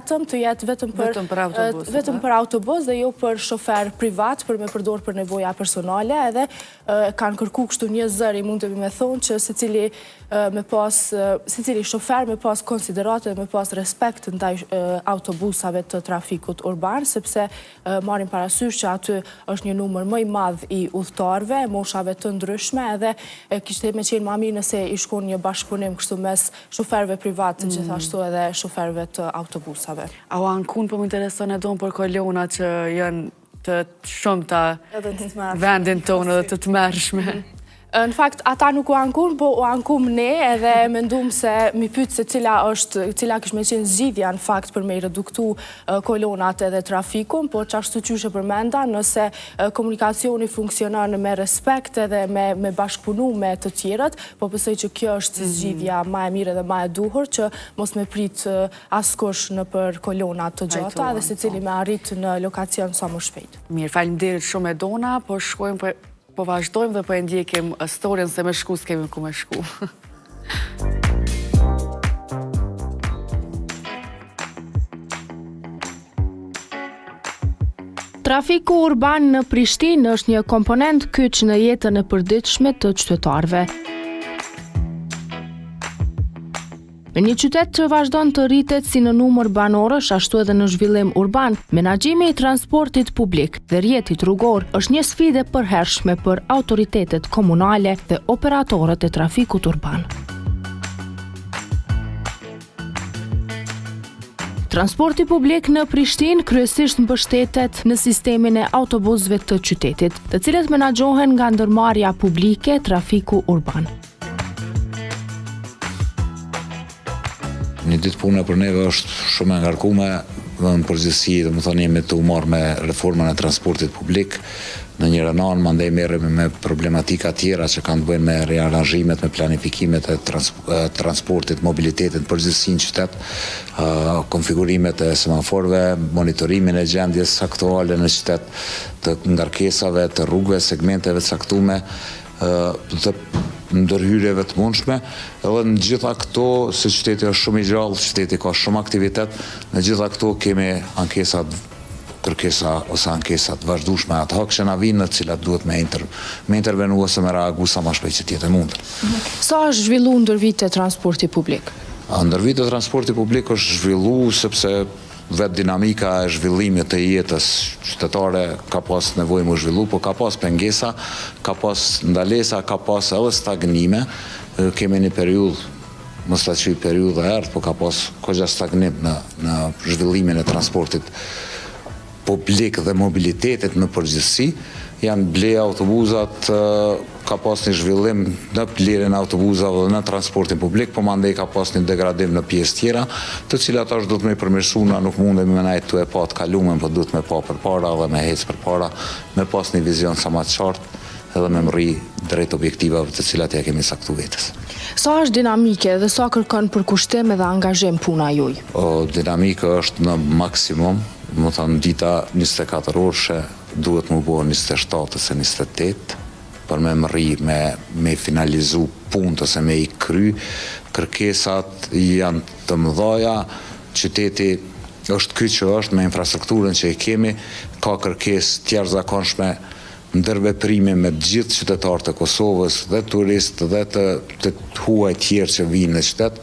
të jetë vetëm për autobus dhe jo për shofer privat për me përdor për nevoja personale, edhe kanë kërku kështu një zëri, mund të me thonë që secili shofer me pas konsiderate dhe me pas respekt ndaj autobusave të trafikut urban, sepse marrin parasysh që aty është një numër më i madh i udhëtarëve, moshave të ndryshme, edhe kishte me qenë më mirë nëse i shkon një bashkëpunim kështu mes shoferëve privat, gjithashtu edhe shoferëve të autobusave. A u Ankun për më intereson e donë për kolona që janë të shumëta vendin tonë dhe të të mërshme? Në fakt, ata nuk u Ankun, po u Ankum ne, edhe mendum se mi pytë se cila kishme qenë zgjidhja në fakt për me i reduktu kolonat edhe trafikun, po qashtu qyshe përmenda, nëse komunikacioni funksionon me respekt edhe me bashkëpunu me të tjerët, po pësoj që kjo është zgjidhja ma e mire dhe ma e duhur, që mos me prit askush në për kolonat të gjata, dhe se cili me arrit në lokacion sa më shpejt. Mirë, faleminderit shumë e dona, po shkojmë po vazhdojmë dhe po e ndjekim storien se me shku s'kemi ku me shku. Trafiku urban në Prishtinë është një komponent kyç në jetën e përditshme të qytetarëve. Në një qytet që vazhdon të rritet si në numër banorësh, ashtu edhe në zhvillim urban, menaxhimi i transportit publik dhe rrjetit rrugor është një sfidë e përhershme për autoritetet komunale dhe operatorët e trafikut urban. Transporti publik në Prishtinë kryesisht mbështetet në sistemin e autobusëve të qytetit, të cilët menaxhohen nga ndërmarrja publike trafiku urban. Një ditë puna për neve është shumë e ngarkume dhe në përgjithësi, dhe më thonë, jemi të umar me reformën e transportit publik. Në njëra anë, mandej merremi me problematika tjera që kanë të bëjnë me rearanzhimet, me planifikimet e transportit, mobilitetit përgjithësi në qytet, konfigurimet e semaforëve, monitorimin e gjendjes aktuale në qytet, të ngarkesave, të rrugëve, segmenteve caktume, të ndërhyrjeve të mundshme, edhe në gjitha këto, se qyteti është shumë i gjallë, qyteti ka shumë aktivitet, në gjitha këto kemi kërkesa ose ankesat vazhdueshme ad hoc që na vinë, në të cilat duhet me intervenu ose me reagu sa më shpejt që tjetë e mundër. Sa është zhvillu ndër vite transporti publik? Ndër vite transporti publik është zhvillu sepse vetë dinamika e zhvillimit të jetës qytetare ka pas nevojë më zhvillu, po ka pas pengesa, ka pas ndalesa, ka pas edhe stagnime. Kemi një periudhë, mos ta quaj periudhë e errët, po ka pas kogja stagnim në zhvillimin e transportit publik dhe mobilitetit në përgjithësi. Janë bleja autobuzat, ka pas një zhvillim në blerjen e autobuzave dhe në transportin publik, po mandej ka pas një degradim në pjesë tjera, të cilat është duhet me i përmirësu, na nuk mundemi me najtë të e pa të kalumen, po duhet me pa për para dhe me hecë për para, me pas një vizion sa ma të qartë edhe me mri drejt objektivave të cilat ja kemi saktu vetës. Sa është dinamike dhe sa kërkon përkushtim dhe angazhim puna juj? Dinamika është në maksimum, më thënë dita 24 orëshe, duhet më bo 27 ose 28, për me mëri, me finalizu punët ose me i kry. Kërkesat janë të mëdhaja, qyteti është ky që është me infrastrukturën që i kemi, ka kërkes tjerë zakonshme ndërveprime me gjithë qytetarët e Kosovës dhe turistë dhe të huaj tjerë që vinë në qytet.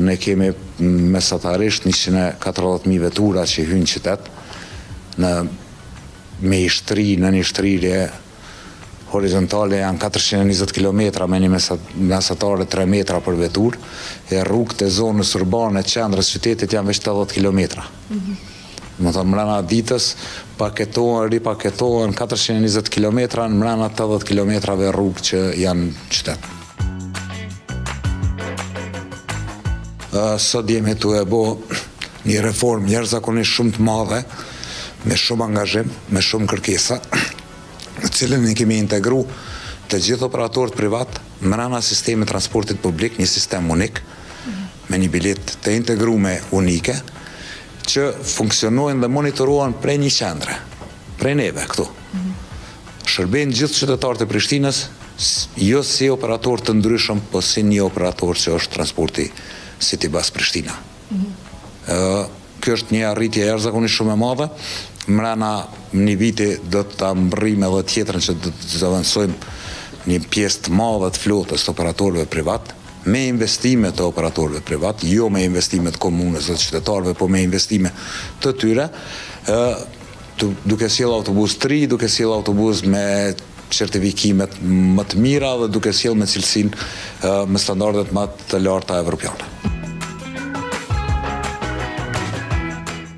Ne kemi mesatarisht 140.000 vetura që hynë qytet, me në një shtrirje horizontale janë 420 km me një mesatare 3 metra për vetur, e rrugët e zonës urbane qendrës qytetit janë veç 80 km. Më thonë, mrena ditës ripaketohen 420 km në mrena 80 km rrugë që janë qytet. Sot jemi të e bo një reformë jashtëzakonisht shumë të madhe, me shumë angazhim, me shumë kërkesa, në cilën ne kemi integru të gjithë operatorët privat mrena sistemi transportit publik, një sistem unik, me një bilet të integrume unike, që funksionojnë dhe monitorohen prej një qendre, prej neve këtu. Shërbejnë gjithë qytetarët e Prishtinës, jo si operator të ndryshëm, po si një operator që është transporti City Bus Prishtina. Kjo është një arritje jashtëzakonisht shumë e madhe. Mrena një viti do të mbërrim edhe tjetrën që do të avancojmë një pjesë të madhe të flotës të operatorëve privat, me investime të operatorëve privat, jo me investime të komunës dhe të qytetarëve, po me investime të tyre, duke sjellë autobus 3, duke sjellë autobus me certifikimet më të mira dhe duke sjellë me cilësinë me standardet më të larta evropiane.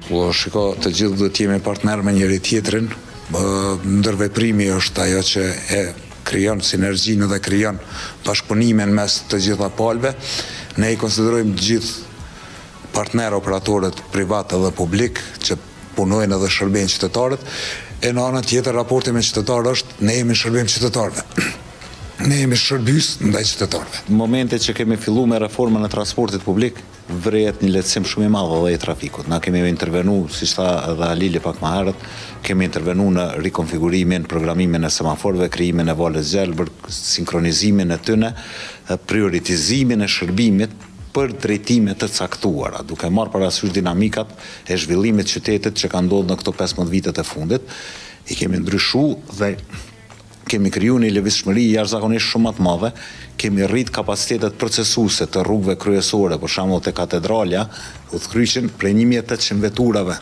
Shiko, të gjithë do të jemi partner me njëri tjetrin, ndërveprimi është ajo që e krijon sinergjinë dhe krijon bashkëpunimin mes të gjitha palëve. Ne I konsiderojmë gjithë partner operatorët privat dhe publik që punojnë edhe shërbejnë qytetarët, e në anën tjetër raporti me qytetarë është ne jemi shërbim qytetarëve. Ne jemi shërbys ndaj qytetarëve. Në momente që kemi filluar me reformën e transportit publik, vrejet një lehtësim shumë I madh edhe I trafikut. Na kemi intervenu, siç tha edhe Alili pak më herët, kemi intervenu në rikonfigurimin, programimin e semaforëve, krijimin e valës gjelbër, sinkronizimin e tyne, prioritizimin e shërbimit për drejtime të caktuara, duke marrë parasysh dinamikat e zhvillimit qytetit që ka ndodhur në këto 15 vitet e fundit. I kemi ndryshuar dhe kemi kriju një lëvizshmëri jashtëzakonisht shumë më të madhe, kemi rrit kapacitetet procesuese të rrugëve kryesore, për shembull te katedralja, udhkryqin prej 1800 veturave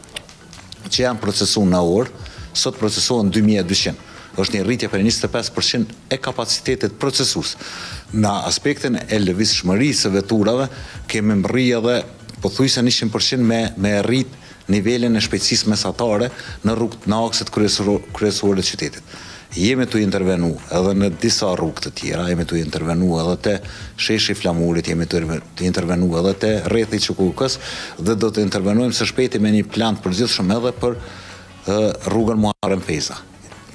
që janë procesuar në orë, sot procesohen 2200. Është një rritje për 25% e kapacitetit procesues. Në aspektin e lëvizshmërisë së veturave, kemi mbërri edhe pothuajse 100% me rrit nivelin e shpejtësisë mesatare në rrugët në akset kryesore të qytetit. Jemi të intervenu edhe në disa rrugë të tjera, jemi të intervenu edhe te sheshi Flamurit, jemi të intervenu edhe te rrethi Çukukës dhe do të intervenojmë së shpejti me një plan të përgjithshëm edhe për rrugën Muharrem Feza.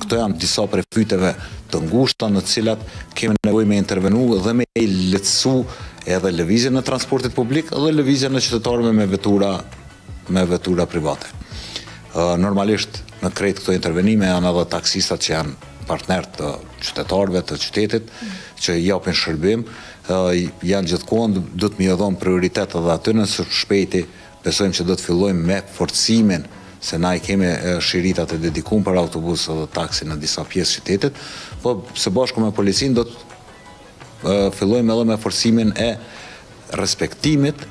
Këto janë disa prej fyteve të ngushta në të cilat kemi nevojë me intervenu dhe me I lehtësu edhe lëvizjen në transportit publik dhe lëvizjen në qytetarëve me vetura private. Normalisht në krejt këto intervenime janë edhe taksistat që janë partner të qytetarëve të qytetit që japin shërbim, janë gjithkohën do të më dhon prioritet edhe aty në së shpejti. Besojmë që do të fillojmë me forcimin, se na I kemi shiritat e dedikuar për autobus dhe taksi në disa pjesë qytetit, po së bashku me policinë do të fillojmë edhe me forcimin e respektimit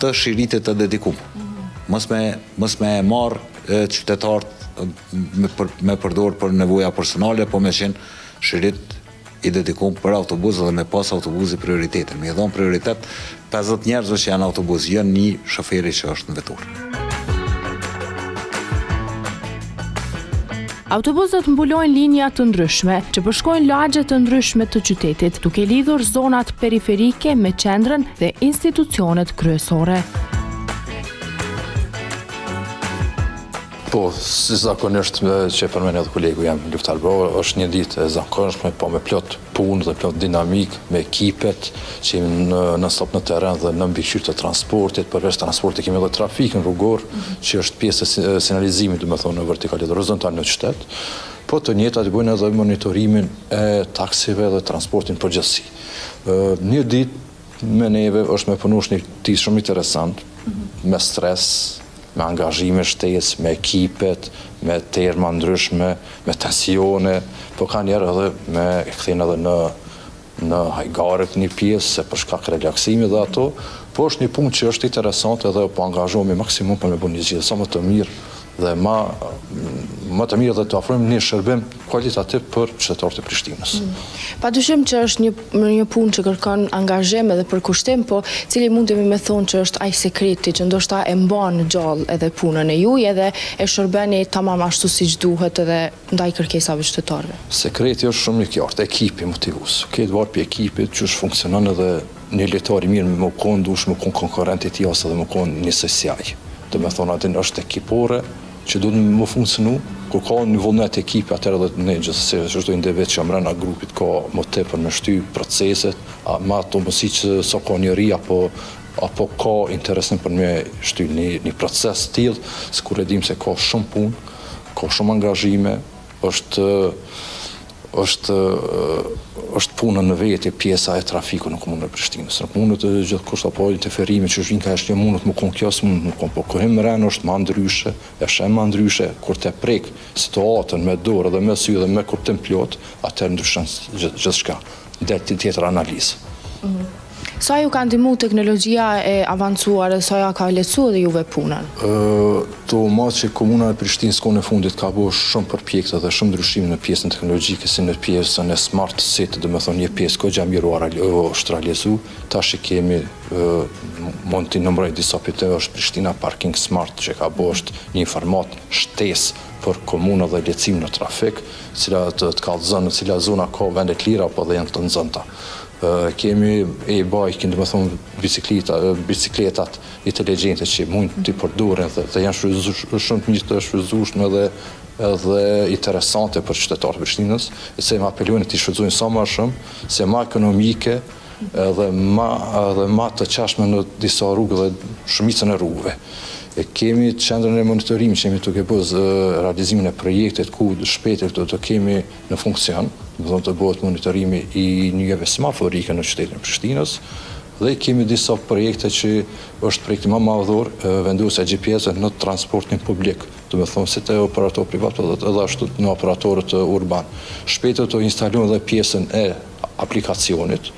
të shiritit të dedikuar. Mos me marrë qytetarët me përdor për nevoja personale, po me qenë shirit I dedikuar për autobus dhe me pas autobusi prioritetin. Me dhon prioritet 50 njerëzve që janë autobus, jo një shoferi që është në vetur. Autobusët mbulojnë linja të ndryshme që përshkojnë lagje të ndryshme të qytetit, duke lidhur zonat periferike me qendrën dhe institucionet kryesore. Po, si zakonisht që përmend edhe kolegu jam Luftar Bro, është një ditë e zakonshme, po me plot punë dhe plot dinamik, me ekipet që jemi në stop në terren dhe në mbikëqyrje të transportit, përveç transportit kemi edhe trafikën rrugor, që është pjesë e sinjalizimit, domethënë në vertikal dhe horizontal në qytet. Po të njëjtat bëjnë edhe monitorimin e taksive dhe transportin përgjithësi. Një ditë me neve është me punuar një ditë shumë interesant, me stres, me angazhime shtesë, me ekipet, me terma ndryshme, me tensione, po ka njerë edhe me kthejnë edhe në hajgaret një pjesë, se për shkak relaksimi dhe ato, po është një punë që është interesant edhe po angazhohemi maksimum për me bu një gjithë sa më të mirë dhe më të mirë dhe të ofrojmë një shërbim kualitativ për qytetarët e Prishtinës. Padyshim që është një punë që kërkon angazhim edhe përkushtim, po cili mundemi me thonë që është ai sekreti që ndoshta e mban gjallë edhe punën e juaj edhe e shërbeni tamam ashtu siç duhet edhe ndaj kërkesave qytetarëve. Sekreti është shumë I qartë, ekipi motivues. Këtë varë për ekipit që është funksionon edhe një lojtar I mirë me më konë dush më konë konkurrenti I tij ose edhe më konë njësoj si ai. Do të thonë atë është ekipore që duhet më funksionu, kur ka një vullnet ekipi, atëherë dhe ne gjithsesi çdo individ që mbrana grupit ka motiv për me shty proceset, ma ato mësi që sa ka njëri apo ka interesin për me shty një proces të tillë, sikur e dim se ka shumë punë, ka shumë angazhime, është është puna në vete pjesa e trafiku në komunën e Prishtinës. Në komunët e gjithë kusht apo interferimi që shvinë ka është një mundët më konë kjo, së mundët më konë, po kohim rrenë është ma ndryshe, e shem ma ndryshe, kur te prek situatën me dorë dhe me sy dhe me kuptim plot, atër ndryshën gjithë shka, dhe tjetër analizë. Sa ju ka ndihmu teknologjia e avancuar dhe sa ja ka lecu dhe juve punën? To ma që komuna e Prishtinës kone fundit ka bo shumë përpjekte dhe shumë ndryshime në pjesën teknologjike si në pjesën e smart city, dhe me thonë një pjesë ko gjamiruar është realizu, tash i kemi mund t'i nëmroj disa pite është Prishtina Parking Smart që ka bo është një format shtes për komuna dhe lecim në trafik, cila të kallëzën në cila zona ka vendet lira po dhe janë të nëzënta. Kemi e-bajkin, dhe me thonë bicikletat inteligjente që mund t'i përdurin dhe janë shumë të mirë të shfrytzueshme edhe interesante për qytetarët e Prishtinës, se më apelojnë t'i shfrytëzojnë sa më shumë, se ma ekonomike edhe ma të qashme në disa rrugë dhe shumicën e rrugëve. Kemi qendrën e monitorimit që jemi duke bëzë realizimin e projektet ku shpejt të kemi në funksion, dhe të bëhet monitorimi i njëve semaforike në qytetin e Prishtinës, dhe kemi disa projekte që është projekti më madhor vendosja e GPS-et në transportin publik, do me thonë si të operator privat edhe ashtu në operatorët urban. Shpejt të instalojnë dhe pjesën e aplikacionit,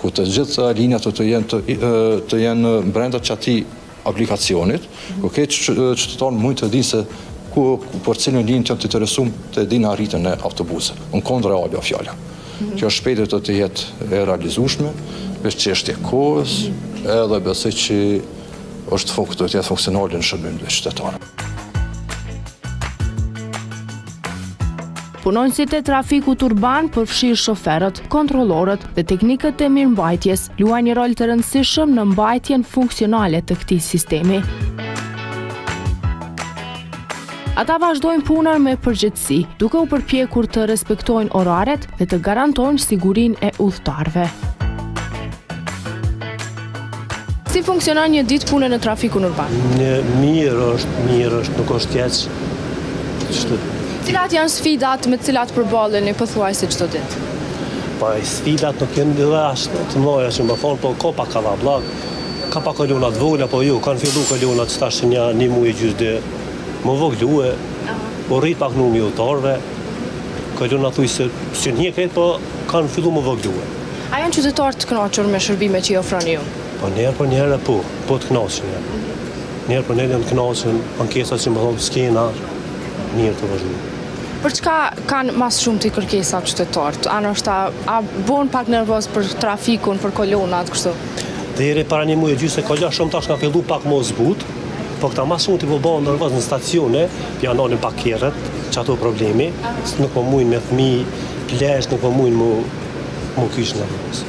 ku të gjitha linjat të jenë brenda qati aplikacionit, ku këtë qytetarë mund të dinë se për cilën linjë të interesum të dinë arritën e autobuse, në kondë reali o fjalla. Kjo shpejt të jetë e realizueshme, veç që është e kohës, edhe besoj që është të jetë funksionale në shërbim dhe qytetarë. Punonjësit e trafikut urban përfshirë shoferët, kontrollorët dhe teknikët e mirëmbajtjes luajnë një rol të rëndësishëm në mbajtjen funksionale të këtij sistemi. Ata vazhdojnë punën me përgjegjësi, duke u përpjekur të respektojnë oraret dhe të garantojnë sigurinë e udhëtarëve. Si funksionon një ditë pune në trafikun urban? Mirë është, nuk është keq. Cilat janë sfidat me cilat përballeni pothuajse çdo ditë? Po sfidat nuk janë edhe as të mëdha që më thonë, po ka pak kavabllak, ka pak kolona të vogla, po kanë filluar kolonat tash një muaj gjysmë më voglue, po rrit pak numri udhëtarëve. Kolona thuaj se si një këtë, po kanë filluar më voglue. A janë qytetarë të kënaqur me shërbimet që i ofroni ju? Po njerë po të kënaqur. Njerë po njerë të kënaqur, ankesat që më thonë skena, mirë të vazhdojnë. Për çka kanë mas shumë të kërkesat qytetarët? A bon pak nervoz për trafikun, për kolonat, kështu? Deri para një muaji gjysmë kolla shumë tash kanë filluar pak më zbut, po këta mas shumë të bëhen nervoz në stacione, pjanonin pak kerret, çato problemi, nuk po mujnë me fëmijë, plesh, nuk po mujnë më kyç nervoz.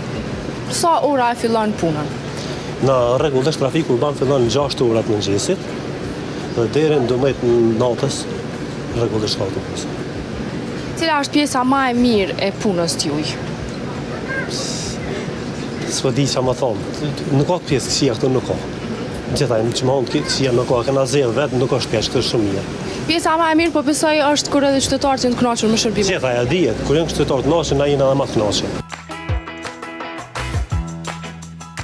Sa ora e fillon punën? Në rregullisht trafiku urban fillon në 6 ora të mëngjesit dhe deri në 12 natës rregullisht ka autobus. Cila është pjesa më e mirë e punës t'juj? S'po di çfarë më thonë. Nuk ka pjesë kësia këtu nuk ka. Gjithaj, që më thonë kësia nuk ka, kena zellë vetë, nuk është keq, këtë është shumë mirë. Pjesa më e mirë, po besoj është kur edhe qytetarët janë të kënaqur me shërbimin. Gjithaj, e dihet, kur janë qytetarët të kënaqur, na jemi edhe më të kënaqur.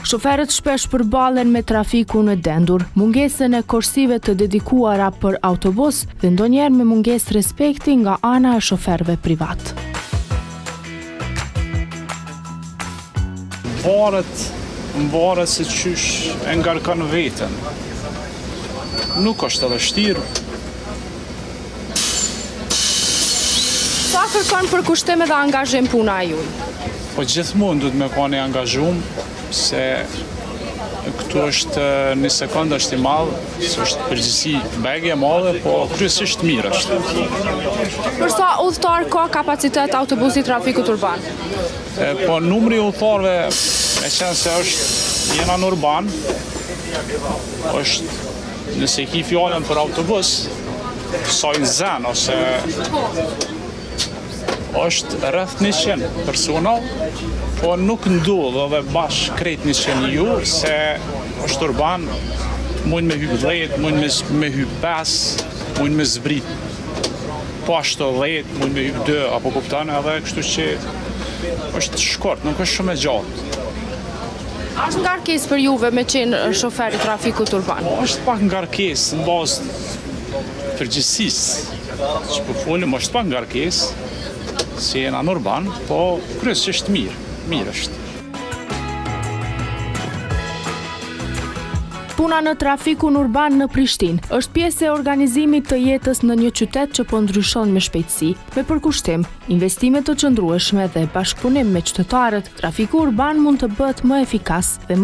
Shoferët shpesh përballen me trafikun e dendur, mungesën e korsive të dedikuara për autobus dhe ndonjëherë me mungesë respekti nga ana e shoferëve privat. Varet se qysh e ngarkon veten. Nuk është edhe vështirë. Sa kërkon për kushtime dhe angazhim puna e juaj? Po gjithmonë duhet me qenë i angazhuar, se këtu është një sekundë është i madhë, se është përgjithësi begje e madhe, po kryesisht mirë është. Për sa udhëtar ka kapacitet autobusi trafikut urban? Po numri udhëtarëve e qenë se është jena në urban, është nëse ki fjallën për autobus, sajnë zen, ose është rreth 100 persona, po nuk ndodh edhe bash krejt 100 ju, se është urban, mund me hyp 10, mund me hyp 5, mund me zbrit po ashtu 10, mund me hyp 2, apo kupton, edhe kështu që është shkurt, nuk është shumë e gjatë. Është ngarkesë për juve me qenë shoferi trafikut urban? Është pak ngarkesë në bazë përgjithësisë që po folim, është pak ngarkesë si jena në urban, po kryesisht mirë është. Puna në trafikun urban në Prishtinë është pjesë e organizimit të jetës në një qytet që po ndryshon me shpejtësi. Me përkushtim, investime të qëndrueshme dhe bashkëpunim me qytetarët, trafiku urban mund të bëhet më efikas dhe